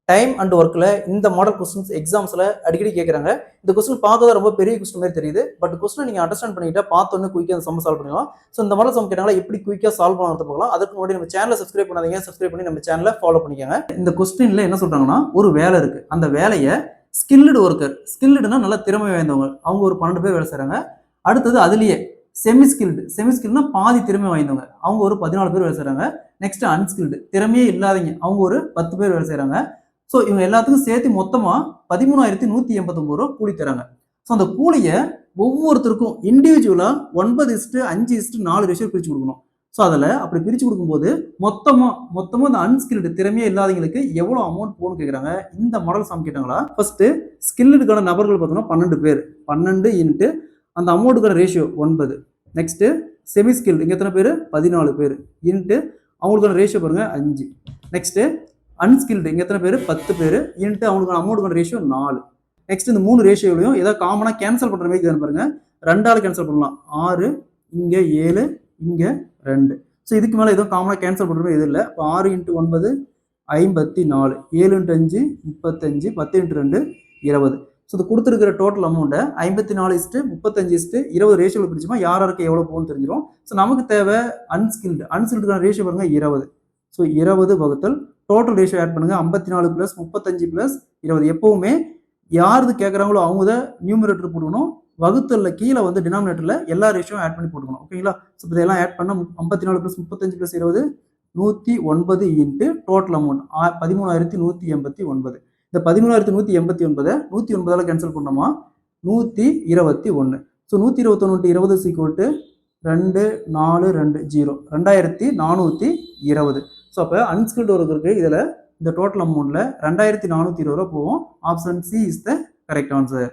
Time and ஒர்க்கில் இந்த model questions எக்ஸாம்ஸில் அடிக்கடி கேட்குறாங்க. இந்த கொஸ்டின் பார்த்தா ரொம்ப பெரிய கொஸ்டின் மாதிரி தெரியுது. பட் கொஸ்டின் நீங்கள் அண்டர்ஸ்டாண்ட் பண்ணிக்கிட்டா பார்த்தோன்னே குயிக்காக அந்த சம் சால்வ் பண்ணலாம். ஸோ இந்த மாடல் சம் கேட்டாங்களா எப்படி குயிக்காக சால்வ் பண்ணுறது பார்க்கலாம். அதுக்கு முன்னாடி நம்ம சேனலை சப்ஸ்கிரைப் பண்ணாதீங்க. சப்ஸ்கிரைப் பண்ணி நம்ம சேனலை ஃபாலோ பண்ணிக்கோங்க. இந்த கொஸ்டினில் என்ன சொல்கிறாங்கன்னா, ஒரு வேலை இருக்குது. அந்த வேலையை ஸ்கில்டு ஒர்க்கர், ஸ்கில்டுனா நல்லா திறமை வாய்ந்தவங்க, அவங்க ஒரு 12 பேர் வேலை செய்கிறாங்க. அடுத்தது அதுலேயே செமி ஸ்கில்டுனா பாதி திறமை வாய்ந்தவங்க, அவங்க ஒரு 14 பேர் வேலை செய்கிறாங்க. நெக்ஸ்ட் அன்ஸ்கில்டு, திறமையே இல்லாதவங்க, அவங்க ஒரு 10 பேர் வேலை செய்கிறாங்க. ஸோ இவங்க எல்லாத்துக்கும் சேர்த்து மொத்தமாக 13,189 ரூபா கூலி தராங்க. ஸோ அந்த கூலியை ஒவ்வொருத்தருக்கும் இண்டிவிஜுவலாக 9:5:4 ரேஷியோ பிரித்து கொடுக்கணும். ஸோ அதில் அப்படி பிரித்து கொடுக்கும்போது மொத்தமாக அந்த அன்ஸ்கில்டு திறமையே இல்லாதவங்களுக்கு எவ்வளோ அமௌண்ட் போகணும்னு கேட்குறாங்க. இந்த மாடல் சம் கேட்டாங்களா. ஃபர்ஸ்ட் ஸ்கில்டுக்கான நபர்கள் பார்த்தோம்னா 12 பேர், 12 இன்ட்டு அந்த அமௌண்ட்டுக்கான ரேஷியோ 9. நெக்ஸ்ட்டு செமி ஸ்கில்டு இங்கே எத்தனை பேர், 14 பேர் இன்ட்டு அவங்களுக்கான ரேஷியோ பாருங்க 5. நெக்ஸ்ட்டு அன்ஸ்கில்டு இங்கே எத்தனை பேர், 10 பேர் இன்ட்டு அவங்களுக்கான அமௌண்ட்டுக்கான ரேஷியோ 4. நெக்ஸ்ட் இந்த 3 ரேஷியோலையும் ஏதாவது காமனாக கேன்சல் பண்ணுற மாதிரி தான் பாருங்க. 2ஆல் கேன்சல் பண்ணலாம். 6 இங்கே 7 இங்கே 2. ஸோ இதுக்கு மேலே எதுவும் காமனாக கேன்சல் பண்ணுற மாதிரி எதுவும் இல்லை. இப்போ 6 × 9 54, 7 × 5 35, 10 × 2 20. ஸோ இது கொடுத்துருக்கிற டோட்டல் அமௌண்ட்டை 54:35:20 ரேஷியோவில் பிரிச்சுமா யாருக்கு எவ்வளோ போகணும்னு தெரிஞ்சிடும். ஸோ நமக்கு தேவை அன்ஸ்கில்டுக்கான ரேஷியோ பாருங்க 20. ஸோ 20 வகுத்தல் டோட்டல் ரேஷியோ ஆட் பண்ணுங்க. 54 + 35 + 20. எப்பவுமே யாரு கேட்குறாங்களோ அவங்க தான் நியூமரேட்டர் போட்டுக்கணும். வகுத்தல்ல கீழே வந்து டினாமினேட்டர்ல எல்லா ரேஷியோ ஆட் பண்ணி போட்டுக்கணும். ஓகேங்களா. ஸோ இதெல்லாம் ஆட் பண்ண 54 + 35 + 20 109 இன்ட்டு டோட்டல் அமௌண்ட் 13,189. இந்த 13,189 109ஆல் கேன்சல் பண்ணோமா 121. ஸோ 121 × 20 = 2 4 2 0 2420. ஸோ அப்போ அன்ஸ்கில்டு ஒர்க்கருக்கு இதில் இந்த டோட்டல் அமௌண்ட்டில் 2420 ரூபா போகும். Option C is the correct answer.